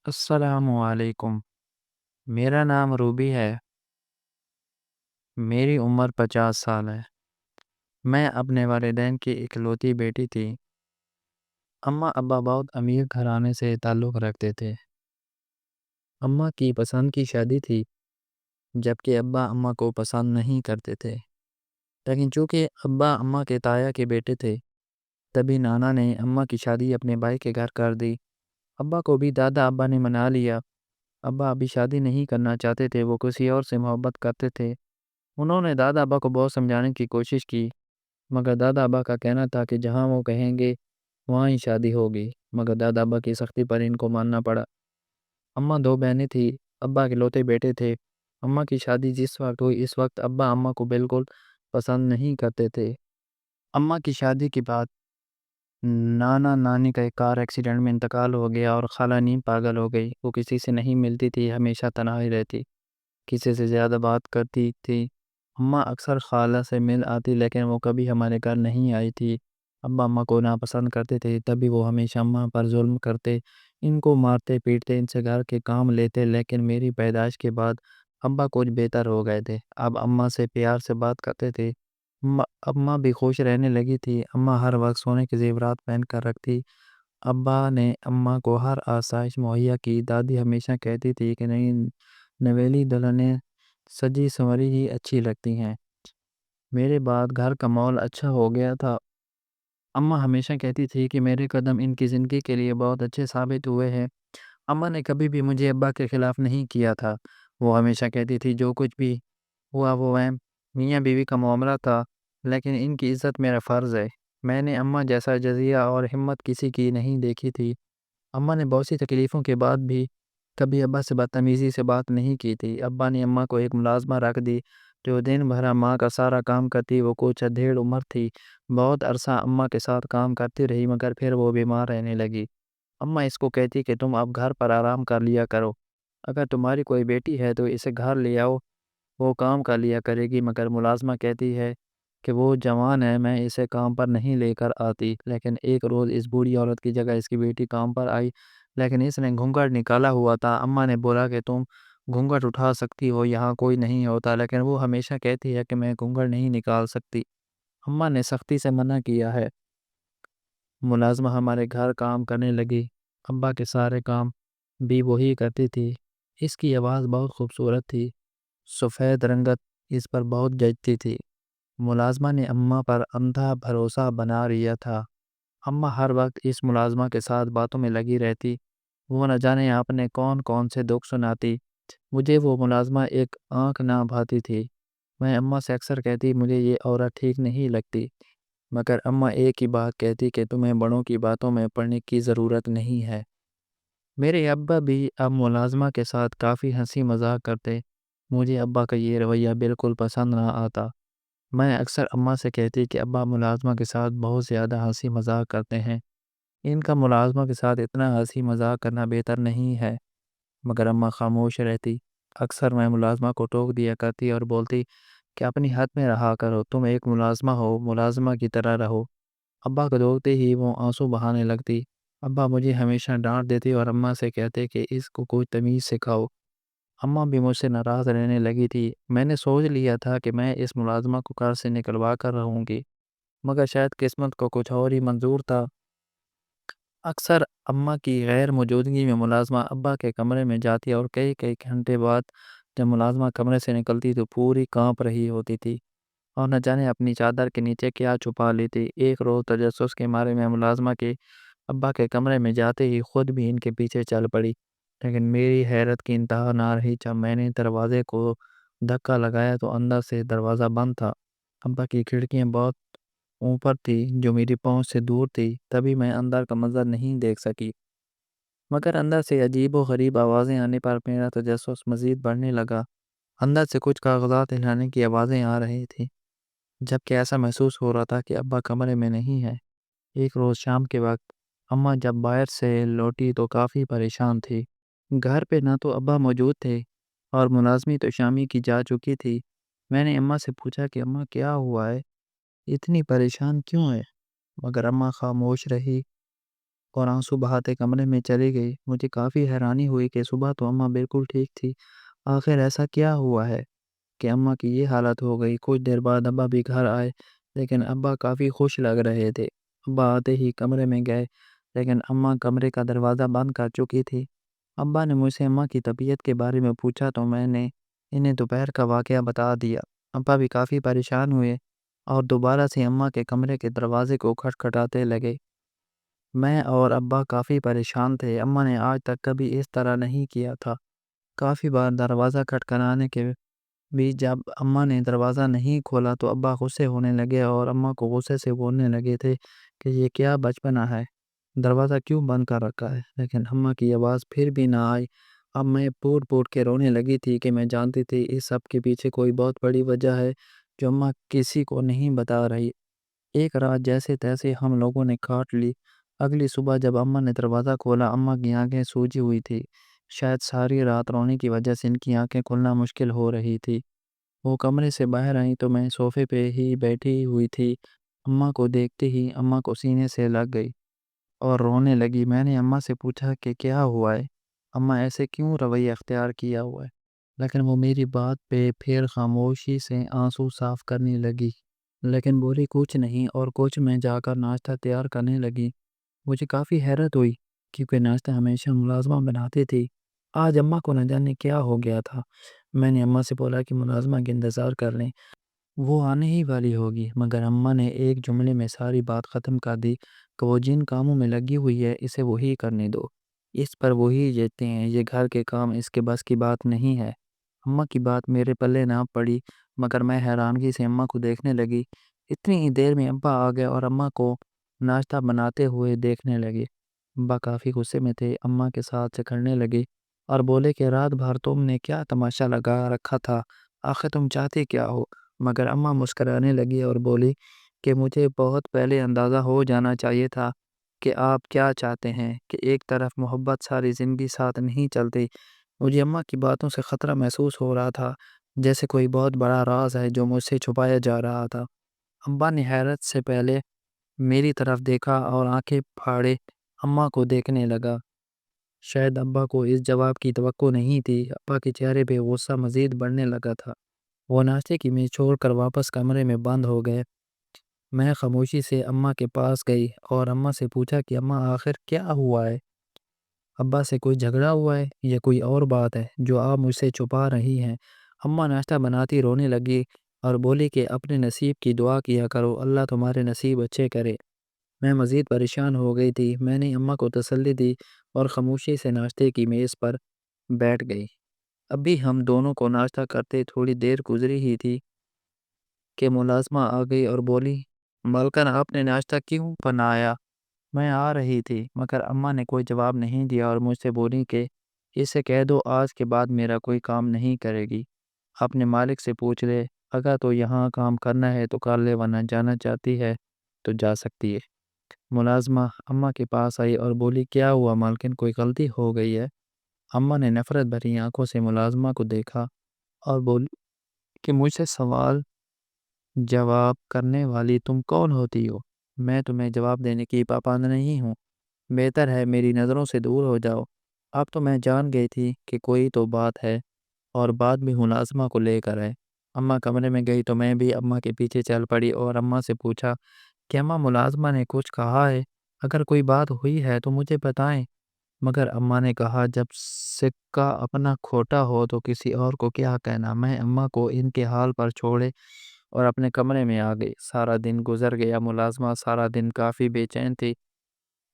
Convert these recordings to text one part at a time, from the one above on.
السلام علیکم۔ میرا نام روبی ہے۔ میری عمر 50 سال ہے۔ میں اپنے والدین کی اکلوتی بیٹی تھی۔ اماں ابا بہت امیر گھرانے سے تعلق رکھتے تھے۔ اماں کی پسند کی شادی تھی، جبکہ ابا اماں کو پسند نہیں کرتے تھے۔ لیکن چونکہ ابا اماں کے تایا کے بیٹے تھے، تبھی نانا نے اماں کی شادی اپنے بھائی کے گھر کر دی۔ ابا کو بھی دادا ابا نے منا لیا۔ ابا ابھی شادی نہیں کرنا چاہتے تھے، وہ کسی اور سے محبت کرتے تھے۔ انہوں نے دادا ابا کو بہت سمجھانے کی کوشش کی، مگر دادا ابا کا کہنا تھا کہ جہاں وہ کہیں گے وہاں ہی شادی ہوگی۔ مگر دادا ابا کی سختی پر ان کو ماننا پڑا۔ اماں 2 بہنیں تھیں، ابا کے لوتے بیٹے تھے۔ اماں کی شادی جس وقت ہوئی، اس وقت ابا اماں کو بالکل پسند نہیں کرتے تھے۔ اماں کی شادی کے بعد نانا نانی کا ایک کار ایکسیڈنٹ میں انتقال ہو گیا اور خالہ نیم پاگل ہو گئی۔ وہ کسی سے نہیں ملتی تھی، ہمیشہ تنہائی رہتی، کسی سے زیادہ بات کرتی تھی۔ اماں اکثر خالہ سے مل آتی، لیکن وہ کبھی ہمارے گھر نہیں آئی تھی۔ ابا اماں کو ناپسند کرتے تھے، تبھی وہ ہمیشہ اماں پر ظلم کرتے، ان کو مارتے پیٹتے، ان سے گھر کے کام لیتے۔ لیکن میری پیدائش کے بعد ابا کچھ بہتر ہو گئے تھے، اب اماں سے پیار سے بات کرتے تھے۔ اماں بھی خوش رہنے لگی تھی۔ اماں ہر وقت سونے کے زیورات پہن کر رکھتی۔ ابا نے اماں کو ہر آسائش مہیا کی۔ دادی ہمیشہ کہتی تھی کہ نہیں، نویلی دلہنیں سجی سنوری ہی اچھی لگتی ہیں۔ میرے بعد گھر کا ماحول اچھا ہو گیا تھا۔ اماں ہمیشہ کہتی تھی کہ میرے قدم ان کی زندگی کے لیے بہت اچھے ثابت ہوئے ہیں۔ اماں نے کبھی بھی مجھے ابا کے خلاف نہیں کیا تھا۔ وہ ہمیشہ کہتی تھی جو کچھ بھی ہوا وہ میاں بیوی کا معاملہ تھا، لیکن ان کی عزت میرا فرض ہے۔ میں نے اماں جیسا جزیہ اور ہمت کسی کی نہیں دیکھی تھی۔ اماں نے بہت سی تکلیفوں کے بعد بھی کبھی ابا سے بدتمیزی سے بات نہیں کی تھی۔ ابا نے اماں کو ایک ملازمہ رکھ دی جو دن بھر ماں کا سارا کام کرتی۔ وہ کچھ ادھیڑ عمر تھی، بہت عرصہ اماں کے ساتھ کام کرتی رہی، مگر پھر وہ بیمار رہنے لگی۔ اماں اس کو کہتی کہ تم اب گھر پر آرام کر لیا کرو، اگر تمہاری کوئی بیٹی ہے تو اسے گھر لے آؤ، وہ کام کر لیا کرے گی۔ مگر ملازمہ کہتی ہے کہ وہ جوان ہے، میں اسے کام پر نہیں لے کر آتی۔ لیکن ایک روز اس بوڑھی عورت کی جگہ اس کی بیٹی کام پر آئی، لیکن اس نے گھونگھٹ نکالا ہوا تھا۔ اماں نے بولا کہ تم گھونگھٹ اٹھا سکتی ہو، یہاں کوئی نہیں ہوتا، لیکن وہ ہمیشہ کہتی ہے کہ میں گھونگھٹ نہیں نکال سکتی۔ اماں نے سختی سے منع کیا ہے۔ ملازمہ ہمارے گھر کام کرنے لگی، ابا کے سارے کام بھی وہی کرتی تھی۔ اس کی آواز بہت خوبصورت تھی، سفید رنگت اس پر بہت جچتی تھی۔ ملازمہ نے اماں پر اندھا بھروسہ بنا لیا تھا۔ اماں ہر وقت اس ملازمہ کے ساتھ باتوں میں لگی رہتی، وہ نہ جانے آپ نے کون کون سے دکھ سناتی۔ مجھے وہ ملازمہ ایک آنکھ نہ بھاتی تھی۔ میں اماں سے اکثر کہتی مجھے یہ عورت ٹھیک نہیں لگتی، مگر اماں ایک ہی بات کہتی کہ تمہیں بڑوں کی باتوں میں پڑنے کی ضرورت نہیں ہے۔ میرے ابا بھی اب ملازمہ کے ساتھ کافی ہنسی مذاق کرتے، مجھے ابا کا یہ رویہ بالکل پسند نہ آتا۔ میں اکثر اماں سے کہتی کہ ابا ملازمہ کے ساتھ بہت زیادہ ہنسی مذاق کرتے ہیں، ان کا ملازمہ کے ساتھ اتنا ہنسی مذاق کرنا بہتر نہیں ہے، مگر اماں خاموش رہتی۔ اکثر میں ملازمہ کو ٹوک دیا کرتی اور بولتی کہ اپنی حد میں رہا کرو، تم ایک ملازمہ ہو، ملازمہ کی طرح رہو۔ ابا کو دیکھتے ہی وہ آنسو بہانے لگتی۔ ابا مجھے ہمیشہ ڈانٹ دیتی اور اماں سے کہتے کہ اس کو کوئی تمیز سکھاؤ۔ اماں بھی مجھ سے ناراض رہنے لگی تھی۔ میں نے سوچ لیا تھا کہ میں اس ملازمہ کو گھر سے نکلوا کر رہوں گی، مگر شاید قسمت کو کچھ اور ہی منظور تھا۔ اکثر اماں کی غیر موجودگی میں ملازمہ ابا کے کمرے میں جاتی اور کئی کئی گھنٹے بعد جب ملازمہ کمرے سے نکلتی تو پوری کانپ رہی ہوتی تھی اور نہ جانے اپنی چادر کے نیچے کیا چھپا لیتی۔ ایک روز تجسس کے مارے میں ملازمہ کے ابا کے کمرے میں جاتے ہی خود بھی ان کے پیچھے چل پڑی، لیکن میری حیرت کی انتہا نہ رہی جب میں نے دروازے کو دھکا لگایا تو اندر سے دروازہ بند تھا۔ ابا کی کھڑکیاں بہت اوپر تھی جو میری پہنچ سے دور تھی، تبھی میں اندر کا منظر نہیں دیکھ سکی، مگر اندر سے عجیب و غریب آوازیں آنے پر میرا تجسس مزید بڑھنے لگا۔ اندر سے کچھ کاغذات ہلانے کی آوازیں آ رہی تھیں، جبکہ ایسا محسوس ہو رہا تھا کہ ابا کمرے میں نہیں ہے۔ ایک روز شام کے وقت اماں جب باہر سے لوٹی تو کافی پریشان تھی۔ گھر پہ نہ تو ابا موجود تھے اور ملازمی تو شامی کی جا چکی تھی۔ میں نے اماں سے پوچھا کہ اماں کیا ہوا ہے، اتنی پریشان کیوں ہے؟ مگر اماں خاموش رہی اور آنسو بہاتے کمرے میں چلی گئی۔ مجھے کافی حیرانی ہوئی کہ صبح تو اماں بالکل ٹھیک تھی، آخر ایسا کیا ہوا ہے کہ اماں کی یہ حالت ہو گئی؟ کچھ دیر بعد ابا بھی گھر آئے، لیکن ابا کافی خوش لگ رہے تھے۔ ابا آتے ہی کمرے میں گئے، لیکن اماں کمرے کا دروازہ بند کر چکی تھی۔ ابا نے مجھ سے اماں کی طبیعت کے بارے میں پوچھا تو میں نے انہیں دوپہر کا واقعہ بتا دیا۔ ابا بھی کافی پریشان ہوئے اور دوبارہ سے اماں کے کمرے کے دروازے کو کھٹکھٹاتے لگے۔ میں اور ابا کافی پریشان تھے، اماں نے آج تک کبھی اس طرح نہیں کیا تھا۔ کافی بار دروازہ کھٹکھٹانے کے بھی جب اماں نے دروازہ نہیں کھولا تو ابا غصے ہونے لگے اور اماں کو غصے سے بولنے لگے تھے کہ یہ کیا بچپنا ہے، دروازہ کیوں بند کر رکھا ہے؟ لیکن اماں کی آواز پھر بھی نہ آئی۔ اب میں پھوٹ پھوٹ کے رونے لگی تھی کہ میں جانتی تھی اس سب کے پیچھے کوئی بہت بڑی وجہ ہے جو اماں کسی کو نہیں بتا رہی۔ ایک رات جیسے تیسے ہم لوگوں نے کاٹ لی۔ اگلی صبح جب اماں نے دروازہ کھولا، اماں کی آنکھیں سوجی ہوئی تھی، شاید ساری رات رونے کی وجہ سے ان کی آنکھیں کھلنا مشکل ہو رہی تھی۔ وہ کمرے سے باہر آئیں تو میں صوفے پہ ہی بیٹھی ہوئی تھی۔ اماں کو دیکھتے ہی اماں کو سینے سے لگ گئی اور رونے لگی۔ میں نے اماں سے پوچھا کہ کیا ہوا ہے، اماں ایسے کیوں رویہ اختیار کیا ہوا ہے؟ لیکن وہ میری بات پہ پھر خاموشی سے آنسو صاف کرنے لگی، لیکن بولی کچھ نہیں، اور کچھ میں جا کر ناشتہ تیار کرنے لگی۔ مجھے کافی حیرت ہوئی کیونکہ ناشتہ ہمیشہ ملازمہ بناتی تھی، آج اماں کو نہ جانے کیا ہو گیا تھا۔ میں نے اماں سے بولا کہ ملازمہ کے انتظار کر لیں، وہ آنے ہی والی ہوگی، مگر اماں نے ایک جملے میں ساری بات ختم کر دی کہ وہ جن کاموں میں لگی ہوئی ہے اسے وہی کرنے دو، اس پر وہی جیتے ہیں، یہ گھر کے کام اس کے بس کی بات نہیں ہے۔ اماں کی بات میرے پلے نہ پڑی، مگر میں حیرانگی سے اماں کو دیکھنے لگی۔ اتنی ہی دیر میں ابا آ گئے اور اماں کو ناشتہ بناتے ہوئے دیکھنے لگے۔ ابا کافی غصے میں تھے، اماں کے ساتھ جھگڑنے لگے اور بولے کہ رات بھر تم نے کیا تماشا لگا رکھا تھا، آخر تم چاہتے کیا ہو؟ مگر اماں مسکرانے لگی اور بولی کہ مجھے بہت پہلے اندازہ ہو جانا چاہیے تھا کہ آپ کیا چاہتے ہیں، کہ ایک طرف محبت ساری زندگی ساتھ نہیں چلتی۔ مجھے اماں کی باتوں سے خطرہ محسوس ہو رہا تھا، جیسے کوئی بہت بڑا راز ہے جو مجھ سے چھپایا جا رہا تھا۔ ابا نے حیرت سے پہلے میری طرف دیکھا اور آنکھیں پھاڑے اماں کو دیکھنے لگا۔ شاید ابا کو اس جواب کی توقع نہیں تھی۔ ابا کے چہرے پہ غصہ مزید بڑھنے لگا تھا۔ وہ ناشتے کی میز چھوڑ کر واپس کمرے میں بند ہو گئے۔ میں خاموشی سے اماں کے پاس گئی اور اماں سے پوچھا کہ اماں آخر کیا ہوا ہے؟ ابا سے کوئی جھگڑا ہوا ہے یا کوئی اور بات ہے جو آپ مجھ سے چھپا رہی ہیں؟ اماں ناشتہ بناتی رونے لگی اور بولی کہ اپنے نصیب کی دعا کیا کرو، اللہ تمہارے نصیب اچھے کرے۔ میں مزید پریشان ہو گئی تھی۔ میں نے اماں کو تسلی دی اور خاموشی سے ناشتے کی میز پر بیٹھ گئی۔ ابھی ہم دونوں کو ناشتہ کرتے تھوڑی دیر گزری ہی تھی کہ ملازمہ آ گئی اور بولی، ملکن آپ نے ناشتہ کیوں بنایا؟ میں آ رہی تھی، مگر اماں نے کوئی جواب نہیں دیا اور مجھ سے بولی کہ اسے کہہ دو آج کے بعد میرا کوئی کام نہیں کرے گی، اپنے مالک سے پوچھ لے، اگر تو یہاں کام کرنا ہے تو کر لے، ورنہ جانا چاہتی ہے تو جا سکتی ہے۔ ملازمہ اماں کے پاس آئی اور بولی، کیا ہوا مالکن، کوئی غلطی ہو گئی ہے؟ اماں نے نفرت بھری آنکھوں سے ملازمہ کو دیکھا اور بولی کہ مجھ سے سوال جواب کرنے والی تم کون ہوتی ہو؟ میں تمہیں جواب دینے کی پابند نہیں ہوں، بہتر ہے میری نظروں سے دور ہو جاؤ۔ اب تو میں جان گئی تھی کہ کوئی تو بات ہے، اور بات بھی ملازمہ کو لے کر ہے۔ اماں کمرے میں گئی تو میں بھی اماں کے پیچھے چل پڑی اور اماں سے پوچھا کہ اماں ملازمہ نے کچھ کہا ہے؟ اگر کوئی بات ہوئی ہے تو مجھے بتائیں۔ مگر اماں نے کہا، جب سکہ اپنا کھوٹا ہو تو کسی اور کو کیا کہنا۔ میں اماں کو ان کے حال پر چھوڑے اور اپنے کمرے میں آ گئی۔ سارا دن گزر گیا، ملازمہ سارا دن کافی بے چین تھی،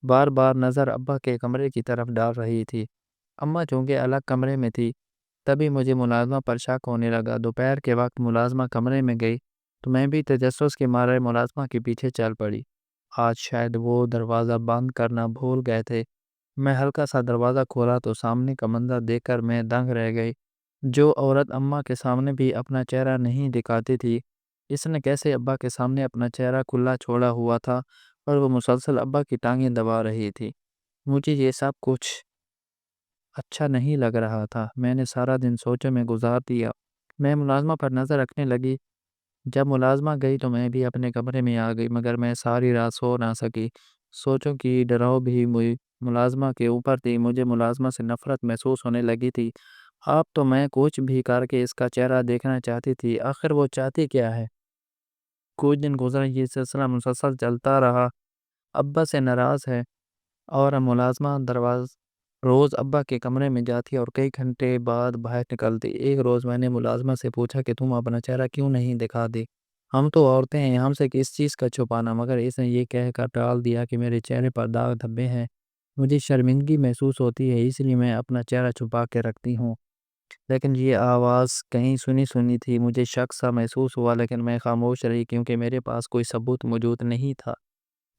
بار بار نظر ابا کے کمرے کی طرف ڈال رہی تھی۔ اماں چونکہ الگ کمرے میں تھی، تبھی مجھے ملازمہ پر شک ہونے لگا۔ دوپہر کے وقت ملازمہ کمرے میں گئی تو میں بھی تجسس کے مارے ملازمہ کے پیچھے چل پڑی۔ آج شاید وہ دروازہ بند کرنا بھول گئے تھے۔ میں ہلکا سا دروازہ کھولا تو سامنے کا منظر دیکھ کر میں دنگ رہ گئی۔ جو عورت اماں کے سامنے بھی اپنا چہرہ نہیں دکھاتی تھی، اس نے کیسے ابا کے سامنے اپنا چہرہ کھلا چھوڑا ہوا تھا اور وہ مسلسل ابا کی ٹانگیں دبا رہی تھی۔ مجھے یہ سب کچھ اچھا نہیں لگ رہا تھا۔ میں نے سارا دن سوچوں میں گزار دیا۔ میں ملازمہ پر نظر رکھنے لگی۔ جب ملازمہ گئی تو میں بھی اپنے کمرے میں آ گئی، مگر میں ساری رات سو نہ سکی۔ سوچوں کی ڈراؤ بھی ملازمہ کے اوپر تھی۔ مجھے ملازمہ سے نفرت محسوس ہونے لگی تھی۔ اب تو میں کچھ بھی کر کے اس کا چہرہ دیکھنا چاہتی تھی۔ آخر وہ چاہتی کیا ہے؟ کچھ دن گزرے، یہ سلسلہ مسلسل چلتا رہا۔ ابا سے ناراض ہے اور ملازمہ روز ابا کے کمرے میں جاتی اور کئی گھنٹے بعد باہر نکلتی۔ ایک روز میں نے ملازمہ سے پوچھا کہ تم اپنا چہرہ کیوں نہیں دکھا دی؟ ہم تو عورتیں ہیں، ہم سے کس چیز کا چھپانا؟ مگر اس نے یہ کہہ کر ٹال دیا کہ میرے چہرے پر داغ دھبے ہیں، مجھے شرمندگی محسوس ہوتی ہے، اس لیے میں اپنا چہرہ چھپا کے رکھتی ہوں۔ لیکن یہ آواز کہیں سنی سنی تھی، مجھے شک سا محسوس ہوا، لیکن میں خاموش رہی کیونکہ میرے پاس کوئی ثبوت موجود نہیں تھا۔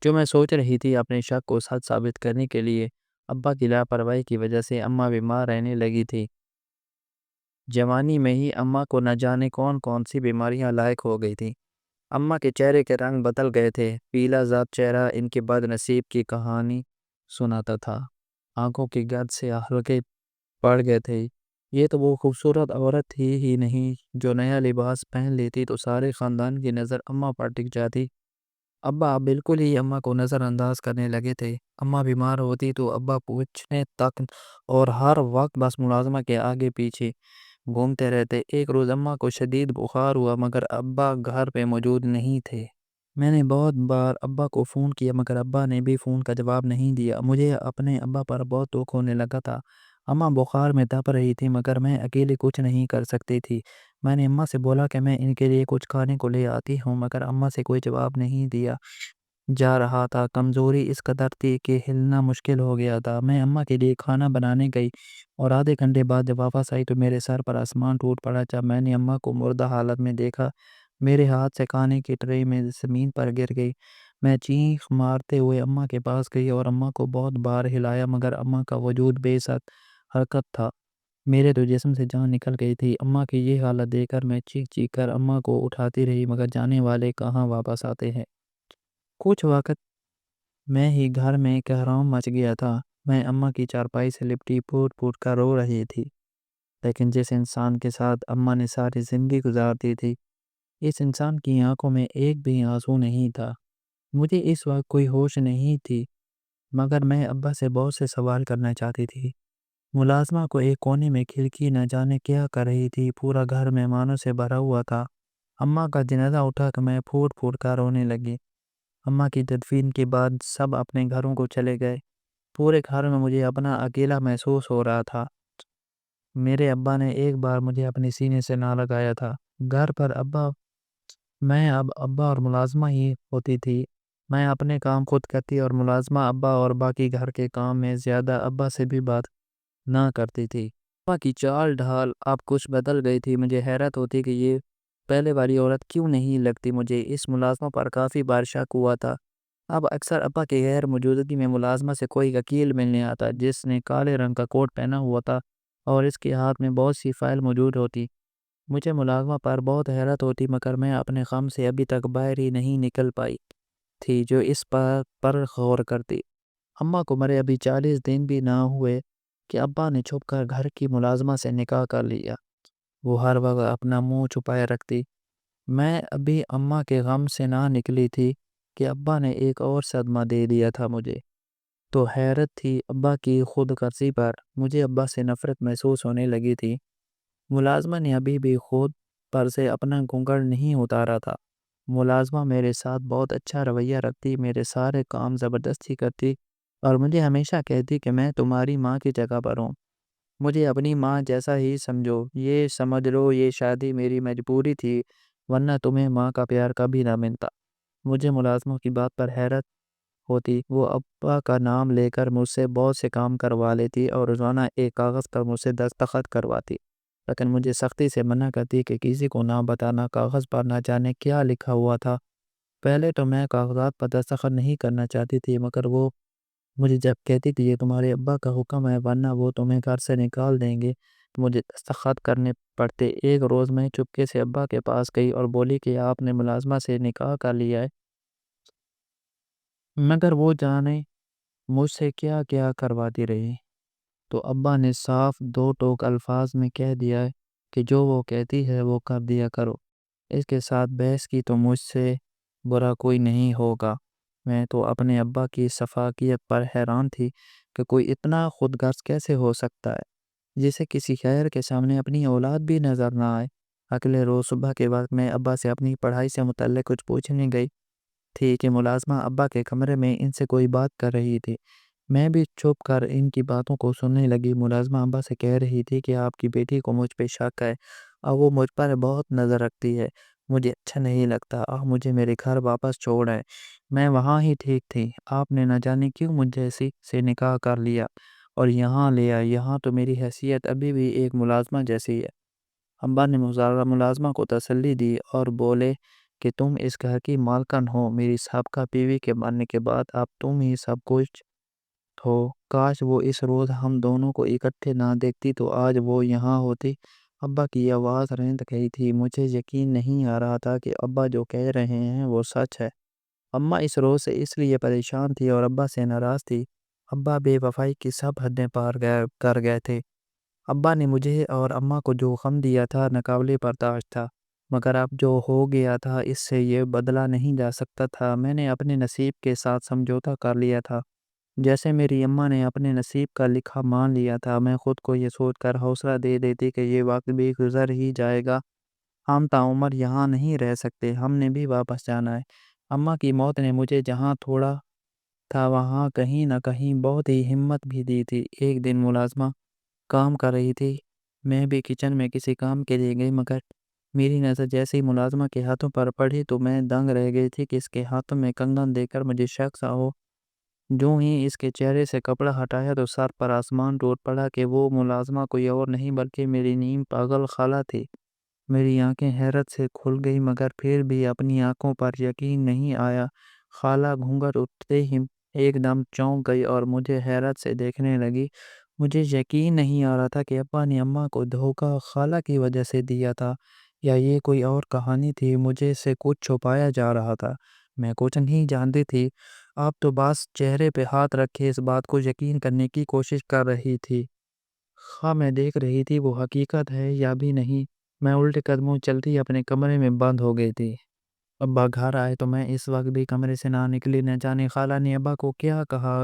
جو میں سوچ رہی تھی، اپنے شک کو سچ ثابت کرنے کے لیے ابا کی لاپرواہی کی وجہ سے اماں بیمار رہنے لگی تھی۔ جوانی میں ہی اماں کو نہ جانے کون کون سی بیماریاں لاحق ہو گئی تھی۔ اماں کے چہرے کے رنگ بدل گئے تھے، پیلا زرد چہرہ ان کے بد نصیب کی کہانی سناتا تھا، آنکھوں کی گرد سے ہلکے پڑ گئے تھے۔ یہ تو وہ خوبصورت عورت تھی ہی نہیں جو نیا لباس پہن لیتی تو سارے خاندان کی نظر اماں پر ٹک جاتی۔ ابا بالکل ہی اماں کو نظر انداز کرنے لگے تھے۔ اماں بیمار ہوتی تو ابا پوچھنے تک اور ہر وقت بس ملازمہ کے آگے پیچھے گھومتے رہتے۔ ایک روز اماں کو شدید بخار ہوا مگر ابا گھر پہ موجود نہیں تھے۔ میں نے بہت بار ابا کو فون کیا مگر ابا نے بھی فون کا جواب نہیں دیا۔ مجھے اپنے ابا پر بہت دکھ ہونے لگا تھا۔ اماں بخار میں تپ رہی تھی مگر میں اکیلے کچھ نہیں کر سکتی تھی۔ میں نے اماں سے بولا کہ میں ان کے لیے کچھ کھانے کو لے آتی ہوں مگر اماں سے کوئی جواب نہیں دیا جا رہا تھا۔ کمزوری اس قدر تھی کہ ہلنا مشکل ہو گیا تھا۔ میں اماں کے لیے کھانا بنانے گئی اور آدھے گھنٹے بعد جب واپس آئی تو میرے سر پر آسمان ٹوٹ پڑا۔ جب میں نے اماں کو مردہ حالت میں دیکھا، میرے ہاتھ سے کھانے کی ٹرے میں زمین پر گر گئی۔ میں چیخ مارتے ہوئے اماں کے پاس گئی اور اماں کو بہت بار ہلایا مگر اماں کا وجود بے ساتھ حرکت تھا۔ میرے تو جسم سے جان نکل گئی تھی۔ اماں کی یہ حالت دیکھ کر میں چیخ چیخ کر اماں کو اٹھاتی رہی مگر جانے والے کہاں واپس آتے ہیں۔ کچھ وقت میں ہی گھر میں کہرام مچ گیا تھا۔ میں اماں کی چارپائی سے لپٹی پھوٹ پھوٹ کر رو رہی تھی، لیکن جس انسان کے ساتھ اماں نے ساری زندگی گزار دی تھی، اس انسان کی آنکھوں میں ایک بھی آنسو نہیں تھا۔ مجھے اس وقت کوئی ہوش نہیں تھی مگر میں ابا سے بہت سے سوال کرنا چاہتی تھی۔ ملازمہ کو ایک کونے میں کھڑکی نہ جانے کیا کر رہی تھی، پورا گھر مہمانوں سے بھرا ہوا تھا۔ اماں کا جنازہ اٹھا کہ میں پھوٹ پھوٹ کر رونے لگی۔ اماں کی تدفین کے بعد سب اپنے گھروں کو چلے گئے۔ پورے گھر میں مجھے اپنا اکیلا محسوس ہو رہا تھا۔ میرے ابا نے ایک بار مجھے اپنے سینے سے نہ لگایا تھا۔ گھر پر اب ابا اور ملازمہ ہی ہوتی تھی۔ میں اپنے کام خود کرتی اور ملازمہ ابا اور باقی گھر کے کام میں زیادہ ابا سے بھی بات نہ کرتی تھی۔ ابا کی چال ڈھال اب کچھ بدل گئی تھی۔ مجھے حیرت ہوتی کہ یہ پہلے والی عورت کیوں نہیں لگتی۔ مجھے اس ملازمہ پر کافی بار شک ہوا تھا۔ اب اکثر ابا کے غیر موجودگی میں ملازمہ سے کوئی وکیل ملنے آتا جس نے کالے رنگ کا کوٹ پہنا ہوا تھا اور اس کے ہاتھ میں بہت سی فائل موجود ہوتی۔ مجھے ملازمہ پر بہت حیرت ہوتی مگر میں اپنے غم سے ابھی تک باہر ہی نہیں نکل پائی تھی جو اس پر غور کرتی۔ اماں کو مرے ابھی 40 دن بھی نہ ہوئے کہ ابا نے چھپ کر گھر کی ملازمہ سے نکاح کر لیا۔ وہ ہر وقت اپنا منہ چھپائے رکھتی۔ میں ابھی اماں کے غم سے نہ نکلی تھی کہ ابا نے ایک اور صدمہ دے دیا تھا مجھے۔ تو حیرت تھی ابا کی خود غرضی پر۔ مجھے ابا سے نفرت محسوس ہونے لگی تھی۔ ملازمہ نے ابھی بھی خود پر سے اپنا گھونگھٹ نہیں اتارا تھا۔ ملازمہ میرے ساتھ بہت اچھا رویہ رکھتی، میرے سارے کام زبردستی کرتی اور مجھے ہمیشہ کہتی کہ میں تمہاری ماں کی جگہ پر ہوں، مجھے اپنی ماں جیسا ہی سمجھو، یہ سمجھ لو یہ شادی میری مجبوری تھی ورنہ تمہیں ماں کا پیار کبھی نہ ملتا۔ مجھے ملازموں کی بات پر حیرت ہوتی۔ وہ ابا کا نام لے کر مجھ سے بہت سے کام کروا لیتی اور روزانہ ایک کاغذ پر مجھ سے دستخط کرواتی، لیکن مجھے سختی سے منع کرتی کہ کسی کو نہ بتانا۔ کاغذ پر نہ جانے کیا لکھا ہوا تھا۔ پہلے تو میں کاغذات پر دستخط نہیں کرنا چاہتی تھی مگر وہ مجھے جب کہتی تھی یہ تمہارے ابا کا حکم ہے ورنہ وہ تمہیں گھر سے نکال دیں گے تو مجھے دستخط کرنے پڑتے۔ ایک روز میں چپکے سے ابا کے پاس گئی اور بولی کہ آپ نے ملازمہ سے نکاح کر لیا ہے، مگر وہ جانے مجھ سے کیا کیا کرواتی رہی۔ تو ابا نے صاف دو ٹوک الفاظ میں کہہ دیا ہے کہ جو وہ کہتی ہے وہ کر دیا کرو، اس کے ساتھ بحث کی تو مجھ سے برا کوئی نہیں ہوگا۔ میں تو اپنے ابا کی شفافیت پر حیران تھی کہ کوئی اتنا خود غرض کیسے ہو سکتا ہے، جسے کسی خیر کے سامنے اپنی اولاد بھی نظر نہ آئے۔ اگلے روز صبح کے وقت میں ابا سے اپنی پڑھائی سے متعلق کچھ پوچھنے گئی تھی کہ ملازمہ ابا کے کمرے میں ان سے کوئی بات کر رہی تھی۔ میں بھی چھپ کر ان کی باتوں کو سننے لگی۔ ملازمہ ابا سے کہہ رہی تھی کہ آپ کی بیٹی کو مجھ پہ شک ہے اور وہ مجھ پر بہت نظر رکھتی ہے۔ مجھے اچھا نہیں لگتا، آپ مجھے میرے گھر واپس چھوڑ آئے، میں وہاں ہی ٹھیک تھی۔ آپ نے نہ جانے کیوں مجھ جیسی سے نکاح کر لیا اور یہاں لے آئے، یہاں تو میری حیثیت ابھی بھی ایک ملازمہ جیسی ہے۔ ابا نے ملازمہ کو تسلی دی اور بولے کہ تم اس گھر کی مالکن ہو، میری سابقہ بیوی کے مرنے کے بعد اب تم ہی سب کچھ ہو۔ کاش وہ اس روز ہم دونوں کو اکٹھے نہ دیکھتی تو آج وہ یہاں ہوتی۔ ابا کی آواز رینت گئی تھی۔ مجھے یقین نہیں آ رہا تھا کہ ابا جو کہہ رہے ہیں وہ سچ ہے۔ اماں اس روز سے اس لیے پریشان تھی اور ابا سے ناراض تھی۔ ابا بے وفائی کی سب حدیں پار کر گئے تھے۔ ابا نے مجھے اور اماں کو جو غم دیا تھا ناقابل برداشت تھا، مگر اب جو ہو گیا تھا اس سے یہ بدلا نہیں جا سکتا تھا۔ میں نے اپنے نصیب کے ساتھ سمجھوتا کر لیا تھا، جیسے میری اماں نے اپنے نصیب کا لکھا مان لیا تھا۔ میں خود کو یہ سوچ کر حوصلہ دے دیتی کہ یہ وقت بھی گزر ہی جائے گا، ہم تعمر یہاں نہیں رہ سکتے، ہم نے بھی واپس جانا ہے۔ اماں کی موت نے مجھے جہاں تھوڑا تھا وہاں کہیں نہ کہیں بہت ہی ہمت بھی دی تھی۔ ایک دن ملازمہ کام کر رہی تھی، میں بھی کچن میں کسی کام کے لیے گئی، مگر میری نظر جیسے ہی ملازمہ کے ہاتھوں پر پڑی تو میں دنگ رہ گئی تھی کہ اس کے ہاتھوں میں کنگن دیکھ کر مجھے شک سا ہو۔ جو ہی اس کے چہرے سے کپڑا ہٹایا تو سر پر آسمان ٹوٹ پڑا کہ وہ ملازمہ کوئی اور نہیں بلکہ میری نیم پاگل خالہ تھی۔ میری آنکھیں حیرت سے کھل گئی مگر پھر بھی اپنی آنکھوں پر یقین نہیں آیا۔ خالہ گھونگھٹ اٹھتے ہی ایک دم چونک گئی اور مجھے حیرت سے دیکھنے لگی۔ مجھے یقین نہیں آ رہا تھا کہ ابا نے اماں کو دھوکہ خالہ کی وجہ سے دیا تھا یا یہ کوئی اور کہانی تھی، مجھے سے کچھ چھپایا جا رہا تھا۔ میں کچھ نہیں جانتی تھی، آپ تو بس چہرے پہ ہاتھ رکھے اس بات کو یقین کرنے کی کوشش کر رہی تھی۔ خواہ میں دیکھ رہی تھی وہ حقیقت ہے یا بھی نہیں۔ میں الٹے قدموں چلتی اپنے کمرے میں بند ہو گئی تھی۔ ابا گھر آئے تو میں اس وقت بھی کمرے سے نہ نکلی۔ نہ جانے خالہ نے ابا کو کیا کہا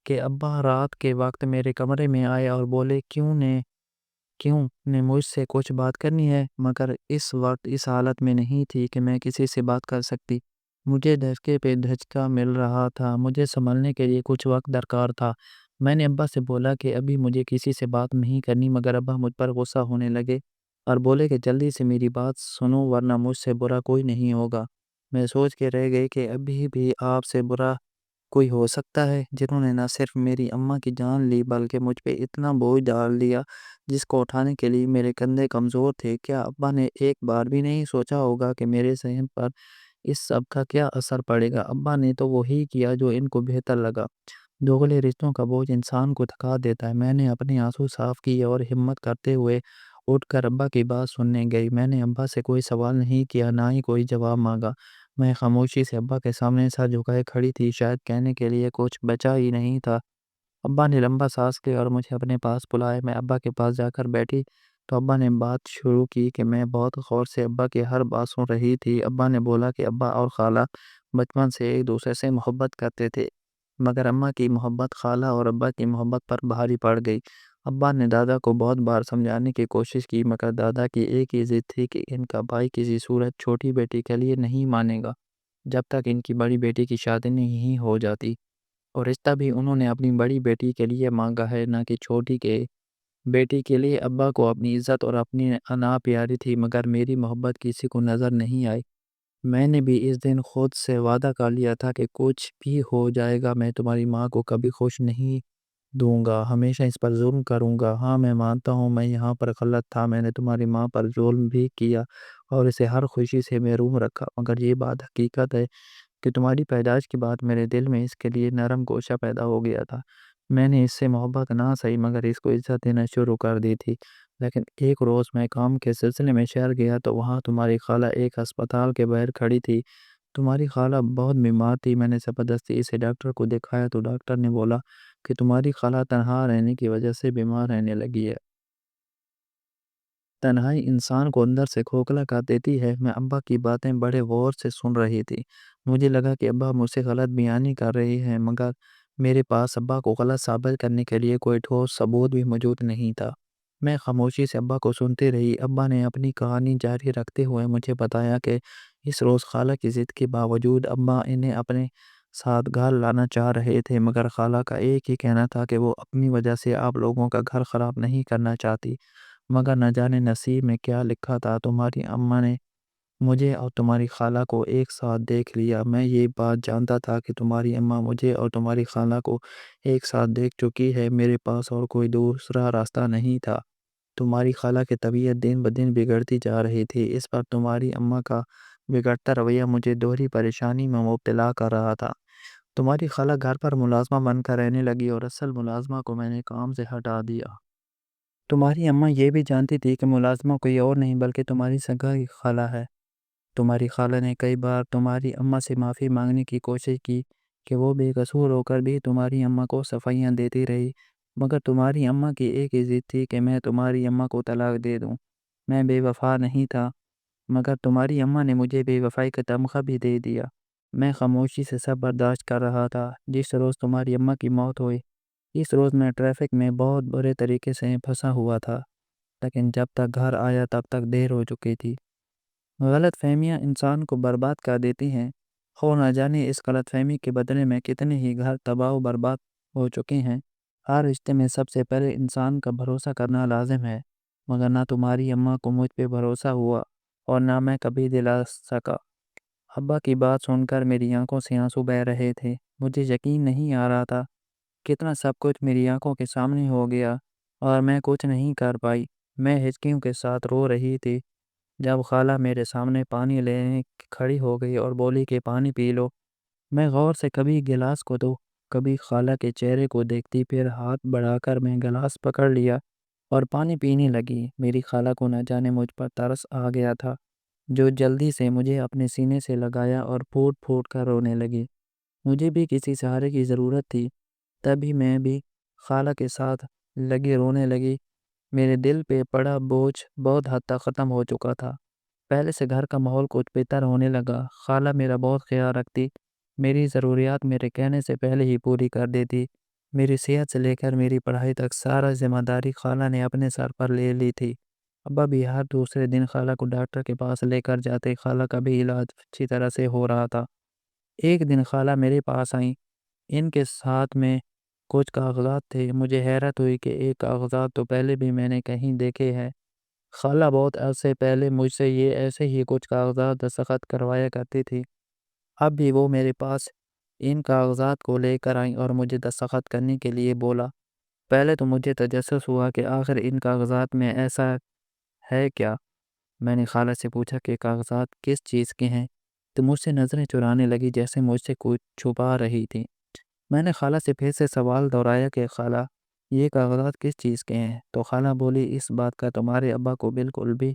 کہ ابا رات کے وقت میرے کمرے میں آئے اور بولے کیوں نے مجھ سے کچھ بات کرنی ہے، مگر اس وقت اس حالت میں نہیں تھی کہ میں کسی سے بات کر سکتی۔ مجھے دھچکے پہ دھچکا مل رہا تھا، مجھے سنبھلنے کے لیے کچھ وقت درکار تھا۔ میں نے ابا سے بولا کہ ابھی مجھے کسی سے بات نہیں کرنی، مگر ابا مجھ پر غصہ ہونے لگے اور بولے کہ جلدی سے میری بات سنو ورنہ مجھ سے برا کوئی نہیں ہوگا۔ میں سوچ کے رہ گئی کہ ابھی بھی آپ سے برا کوئی ہو سکتا ہے، جنہوں نے نہ صرف میری اماں کی جان لی بلکہ مجھ پہ اتنا بوجھ ڈال دیا جس کو اٹھانے کے لیے میرے کندھے کمزور تھے۔ کیا ابا نے ایک بار بھی نہیں سوچا ہوگا کہ میرے ذہن پر اس سب کا کیا اثر پڑے گا؟ ابا نے تو وہی کیا جو ان کو بہتر لگا۔ دوغلے رشتوں کا بوجھ انسان کو تھکا دیتا ہے۔ میں نے اپنے آنسو صاف کیے اور ہمت کرتے ہوئے اٹھ کر ابا کی بات سننے گئی۔ میں نے ابا سے کوئی سوال نہیں کیا، نہ ہی کوئی جواب مانگا۔ میں خاموشی سے ابا کے سامنے سر جھکائے کھڑی تھی، شاید کہنے کے لیے کچھ بچا ہی نہیں تھا۔ ابا نے لمبا سانس لیا اور مجھے اپنے پاس بلایا۔ میں ابا کے پاس جا کر بیٹھی تو ابا نے بات شروع کی کہ میں بہت غور سے ابا کی ہر بات سن رہی تھی۔ ابا نے بولا کہ ابا اور خالہ بچپن سے ایک دوسرے سے محبت کرتے تھے، مگر اماں کی محبت خالہ اور ابا کی محبت پر بھاری پڑ گئی۔ ابا نے دادا کو بہت بار سمجھانے کی کوشش کی، مگر دادا کی ایک ہی ضد تھی کہ ان کا بھائی کسی صورت چھوٹی بیٹی کے لیے نہیں مانے گا جب تک ان کی بڑی بیٹی کی شادی نہیں ہو جاتی، اور رشتہ بھی انہوں نے اپنی بڑی بیٹی کے لیے مانگا ہے، نہ کہ چھوٹی کے بیٹی کے لیے۔ ابا کو اپنی عزت اور اپنی انا پیاری تھی، مگر میری محبت کسی کو نظر نہیں آئی۔ میں نے بھی اس دن خود سے وعدہ کر لیا تھا کہ کچھ بھی ہو جائے گا میں تمہاری ماں کو کبھی خوش نہیں دوں گا، ہمیشہ اس پر ظلم کروں گا۔ ہاں میں مانتا ہوں میں یہاں پر غلط تھا، میں نے تمہاری ماں پر ظلم بھی کیا اور اسے ہر خوشی سے محروم رکھا، مگر یہ بات حقیقت ہے کہ تمہاری پیدائش کے بعد میرے دل میں اس کے لیے نرم گوشہ پیدا ہو گیا تھا۔ میں نے اس سے محبت نہ سہی مگر اس کو عزت دینا شروع کر دی تھی۔ لیکن ایک روز میں کام کے سلسلے میں شہر گیا تو وہاں تمہاری خالہ ایک ہسپتال کے باہر کھڑی تھی۔ تمہاری خالہ بہت بیمار تھی۔ میں نے زبردستی اسے ڈاکٹر کو دکھایا تو ڈاکٹر نے بولا کہ تمہاری خالہ تنہا رہنے کی وجہ سے بیمار رہنے لگی ہے۔ تنہائی انسان کو اندر سے کھوکھلا کر دیتی ہے۔ میں ابا کی باتیں بڑے غور سے سن رہی تھی۔ مجھے لگا کہ ابا مجھ سے غلط بیانی کر رہی ہیں، مگر میرے پاس ابا کو غلط ثابت کرنے کے لیے کوئی ٹھوس ثبوت بھی موجود نہیں تھا۔ میں خاموشی سے ابا کو سنتی رہی۔ ابا نے اپنی کہانی جاری رکھتے ہوئے مجھے بتایا کہ اس روز خالہ کی ضد کے باوجود ابا انہیں اپنے ساتھ گھر لانا چاہ رہے تھے، مگر خالہ کا ایک ہی کہنا تھا کہ وہ اپنی وجہ سے آپ لوگوں کا گھر خراب نہیں کرنا چاہتی۔ مگر نہ جانے نصیب میں کیا لکھا تھا، تمہاری اماں نے مجھے اور تمہاری خالہ کو ایک ساتھ دیکھ لیا۔ میں یہ بات جانتا تھا کہ تمہاری اماں مجھے اور تمہاری خالہ کو ایک ساتھ دیکھ چکی ہے۔ میرے پاس اور کوئی دوسرا راستہ نہیں تھا۔ تمہاری خالہ کی طبیعت دن بدن بگڑتی جا رہی تھی، اس پر تمہاری اماں کا بگڑتا رویہ مجھے دوہری پریشانی میں مبتلا کر رہا تھا۔ تمہاری خالہ گھر پر ملازمہ بن کر رہنے لگی اور اصل ملازمہ کو میں نے کام سے ہٹا دیا۔ تمہاری اماں یہ بھی جانتی تھی کہ ملازمہ کوئی اور نہیں بلکہ تمہاری سگائی خالہ ہے۔ تمہاری خالہ نے کئی بار تمہاری اماں سے معافی مانگنے کی کوشش کی کہ وہ بے قصور ہو کر بھی تمہاری اماں کو صفائیاں دیتی رہی، مگر تمہاری اماں کی ایک ہی ضد تھی کہ میں تمہاری اماں کو طلاق دے دوں۔ میں بے وفا نہیں تھا، مگر تمہاری اماں نے مجھے بے وفائی کا تمغہ بھی دے دیا۔ میں خاموشی سے سب برداشت کر رہا تھا۔ جس روز تمہاری اماں کی موت ہوئی، اس روز میں ٹریفک میں بہت برے طریقے سے پھنسا ہوا تھا، لیکن جب تک گھر آیا تب تک دیر ہو چکی تھی۔ غلط فہمیاں انسان کو برباد کر دیتی ہیں، اور نہ جانے اس غلط فہمی کے بدلے میں کتنے ہی گھر تباہ و برباد ہو چکے ہیں۔ ہر رشتے میں سب سے پہلے انسان کا بھروسہ کرنا لازم ہے، مگر نہ تمہاری اماں کو مجھ پہ بھروسہ ہوا اور نہ میں کبھی دلا سکا۔ ابا کی بات سن کر میری آنکھوں سے آنسو بہہ رہے تھے۔ مجھے یقین نہیں آ رہا تھا، کتنا سب کچھ میری آنکھوں کے سامنے ہو گیا اور میں کچھ نہیں کر پائی۔ میں ہچکیوں کے ساتھ رو رہی تھی جب خالہ میرے سامنے پانی لینے کھڑی ہو گئی اور بولی کہ پانی پی لو۔ میں غور سے کبھی گلاس کو تو کبھی خالہ کے چہرے کو دیکھتی، پھر ہاتھ بڑھا کر میں گلاس پکڑ لیا اور پانی پینے لگی۔ میری خالہ کو نہ جانے مجھ پر ترس آ گیا تھا، جو جلدی سے مجھے اپنے سینے سے لگایا اور پھوٹ پھوٹ کر رونے لگی۔ مجھے بھی کسی سہارے کی ضرورت تھی، تبھی میں بھی خالہ کے ساتھ لگی رونے لگی۔ میرے دل پہ پڑا بوجھ بہت حد تک ختم ہو چکا تھا۔ پہلے سے گھر کا ماحول کچھ بہتر ہونے لگا۔ خالہ میرا بہت خیال رکھتی، میری ضروریات میرے کہنے سے پہلے ہی پوری کر دیتی۔ میری صحت سے لے کر میری پڑھائی تک سارا ذمہ داری خالہ نے اپنے سر پر لے لی تھی۔ ابا بھی ہر دوسرے دن خالہ کو ڈاکٹر کے پاس لے کر جاتے۔ خالہ کا بھی علاج اچھی طرح سے ہو رہا تھا۔ ایک دن خالہ میرے پاس آئیں، ان کے ساتھ میں کچھ کاغذات تھے۔ مجھے حیرت ہوئی کہ ایک کاغذات تو پہلے بھی میں نے کہیں دیکھے ہیں۔ خالہ بہت عرصے پہلے مجھ سے یہ ایسے ہی کچھ کاغذات دستخط کروایا کرتی تھی۔ اب بھی وہ میرے پاس ان کاغذات کو لے کر آئیں اور مجھے دستخط کرنے کے لیے بولا۔ پہلے تو مجھے تجسس ہوا کہ آخر ان کاغذات میں ایسا ہے کیا۔ میں نے خالہ سے پوچھا کہ کاغذات کس چیز کے ہیں، تو مجھ سے نظریں چرانے لگی جیسے مجھ سے کچھ چھپا رہی تھی۔ میں نے خالہ سے پھر سے سوال دہرایا کہ خالہ یہ کاغذات کس چیز کے ہیں، تو خالہ بولی اس بات کا تمہارے ابا کو بالکل بھی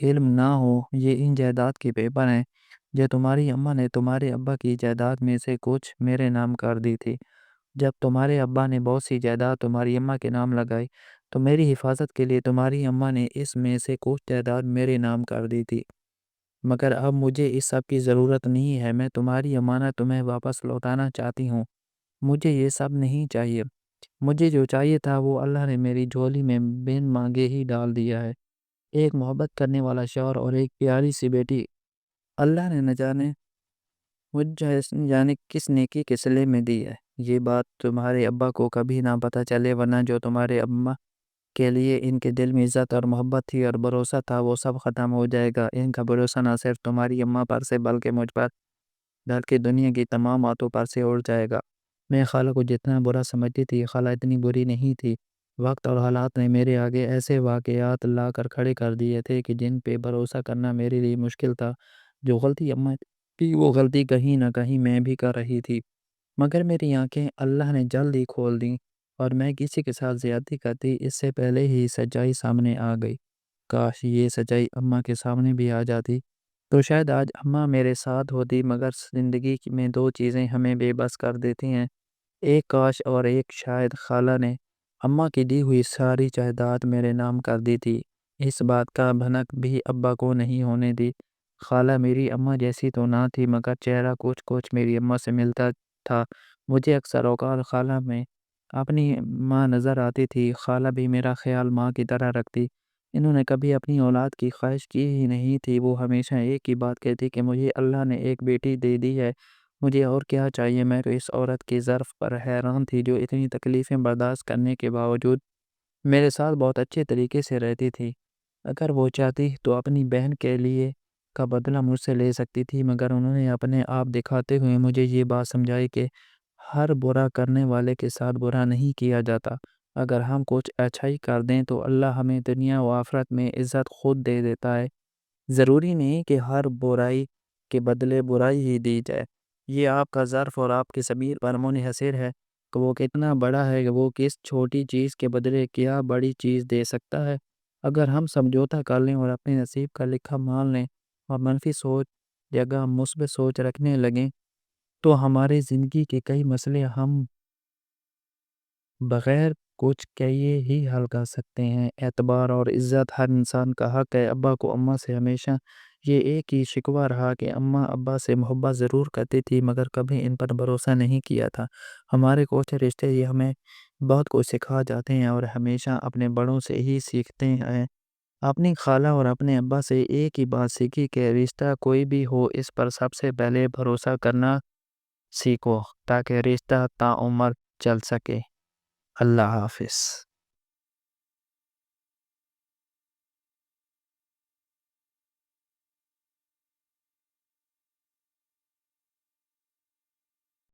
علم نہ ہو، یہ ان جائیداد کے پیپر ہیں جو تمہاری اماں نے تمہارے ابا کی جائیداد میں سے کچھ میرے نام کر دی تھی۔ جب تمہارے ابا نے بہت سی جائیداد تمہاری اماں کے نام لگائی تو میری حفاظت کے لیے تمہاری اماں نے اس میں سے کچھ جائیداد میرے نام کر دی تھی، مگر اب مجھے اس سب کی ضرورت نہیں ہے۔ میں تمہاری امانت تمہیں واپس لوٹانا چاہتی ہوں۔ مجھے یہ سب نہیں چاہیے۔ مجھے جو چاہیے تھا وہ اللہ نے میری جھولی میں بن مانگے ہی ڈال دیا ہے، ایک محبت کرنے والا شوہر اور ایک پیاری سی بیٹی۔ اللہ نے نہ جانے کس نیکی کے صلے میں دی ہے۔ یہ بات تمہارے ابا کو کبھی نہ پتہ چلے، ورنہ جو تمہارے ابا کے لیے ان کے دل میں عزت اور محبت تھی اور بھروسہ تھا وہ سب ختم ہو جائے گا۔ ان کا بھروسہ نہ صرف تمہاری اماں پر سے بلکہ مجھ پر، بلکہ دنیا کی تمام عورتوں پر سے اڑ جائے گا۔ میں خالہ کو جتنا برا سمجھتی تھی، خالہ اتنی بری نہیں تھی۔ وقت اور حالات نے میرے آگے ایسے واقعات لا کر کھڑے کر دیے تھے کہ جن پہ بھروسہ کرنا میرے لیے مشکل تھا۔ جو غلطی اماں کی، وہ غلطی کہیں نہ کہیں میں بھی کر رہی تھی، مگر میری آنکھیں اللہ نے جلد ہی کھول دیں اور میں کسی کے ساتھ زیادتی کرتی اس سے پہلے ہی سچائی سامنے آ گئی۔ کاش یہ سچائی اماں کے سامنے بھی آ جاتی تو شاید آج اماں میرے ساتھ ہوتی، مگر زندگی میں دو چیزیں ہمیں بے بس کر دیتی ہیں، ایک کاش اور ایک شاید۔ خالہ نے اماں کی دی ہوئی ساری جائیداد میرے نام کر دی تھی، اس بات کا بھنک بھی ابا کو نہیں ہونے دی۔ خالہ میری اماں جیسی تو نہ تھی، مگر چہرہ کچھ کچھ میری اماں سے ملتا تھا۔ مجھے اکثر اوقات خالہ میں اپنی ماں نظر آتی تھی۔ خالہ بھی میرا خیال ماں کی طرح رکھتی۔ انہوں نے کبھی اپنی اولاد کی خواہش کی ہی نہیں تھی۔ وہ ہمیشہ ایک ہی بات کہتی کہ مجھے اللہ نے ایک بیٹی دے دی ہے، مجھے اور کیا چاہیے۔ میں تو اس عورت کی ظرف پر حیران تھی جو اتنی تکلیفیں برداشت کرنے کے باوجود میرے ساتھ بہت اچھے طریقے سے رہتی تھی۔ اگر وہ چاہتی تو اپنی بہن کے لیے کا بدلہ مجھ سے لے سکتی تھی، مگر انہوں نے اپنے آپ دکھاتے ہوئے مجھے یہ بات سمجھائی کہ ہر برا کرنے والے کے ساتھ برا نہیں کیا جاتا۔ اگر ہم کچھ اچھائی کر دیں تو اللہ ہمیں دنیا و آخرت میں عزت خود دے دیتا ہے۔ ضروری نہیں کہ ہر برائی کے بدلے برائی ہی دی جائے۔ یہ آپ کا ظرف اور آپ کے ضمیر پر منحصر ہے کہ وہ کتنا بڑا ہے، کہ وہ کس چھوٹی چیز کے بدلے کیا بڑی چیز دے سکتا ہے۔ اگر ہم سمجھوتا کر لیں اور اپنے نصیب کا لکھا مان لیں اور منفی سوچ جگہ مثبت سوچ رکھنے لگیں تو ہماری زندگی کے کئی مسئلے ہم بغیر کچھ کیے ہی حل کر سکتے ہیں۔ اعتبار اور عزت ہر انسان کا حق ہے۔ ابا کو اماں سے ہمیشہ یہ ایک ہی شکوہ رہا کہ اماں ابا سے محبت ضرور کرتی تھی، مگر کبھی ان پر بھروسہ نہیں کیا تھا۔ ہمارے کچھ رشتے یہ ہمیں بہت کچھ سکھا جاتے ہیں اور ہمیشہ اپنے بڑوں سے ہی سیکھتے ہیں۔ اپنی خالہ اور اپنے ابا سے ایک ہی بات سیکھی کہ رشتہ کوئی بھی ہو، اس پر سب سے پہلے بھروسہ کرنا سیکھو تاکہ رشتہ تا عمر چل سکے۔ اللہ حافظ۔